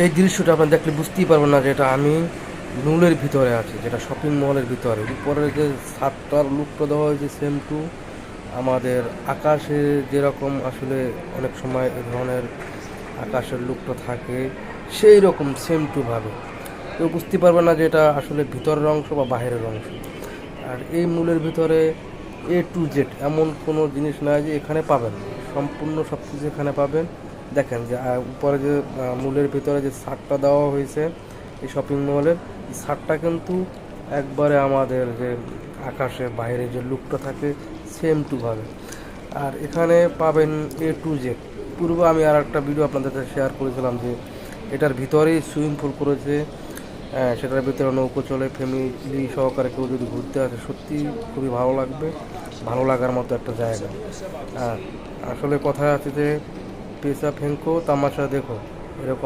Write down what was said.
এই দৃশ্যটা আপনার দেখলে বুঝতেই পারবেন না যে এটা আমি মলের ভিতরে আছি, যেটা শপিং মলের ভিতরে। উপরে যে ছাদটার লুকটা দেওয়া হয়েছে সেম টু আমাদের আকাশে যেরকম আসলে অনেক সময় এ ধরনের আকাশের লুকটা থাকে, সেই রকম সেম টু ভাবে কেউ বুঝতে পারবে না যে এটা আসলে ভিতরের অংশ বা বাইরের অংশ। আর এই মলের ভিতরে A to Z এমন কোনো জিনিস নাই যে এখানে পাবেন না। সম্পূর্ণ সব কিছু এখানে পাবেন। দেখেন যে উপরে যে মলের ভিতরে যে ছাদটা দেওয়া হয়েছে এই শপিং মলের, এই ছাদটা কিন্তু একবারে আমাদের যে আকাশের বাইরে যে লুকটা থাকে সেম টু ভাবে। আর এখানে পাবেন A to Z। পূর্বে আমি আর একটা ভিডিও আপনাদের সাথে শেয়ার করেছিলাম যে এটার ভিতরেই সুইমিং পুল করেছে। সেটার ভিতরে নৌকো চলে, ফ্যামিলি সহকারে কেউ যদি ঘুরতে আসে সত্যি খুবই ভালো লাগবে, ভালো লাগার মতো একটা জায়গা। আসলে কথা আছে যে পেশা ফেঙ্কো তামাশা দেখো, এরকম।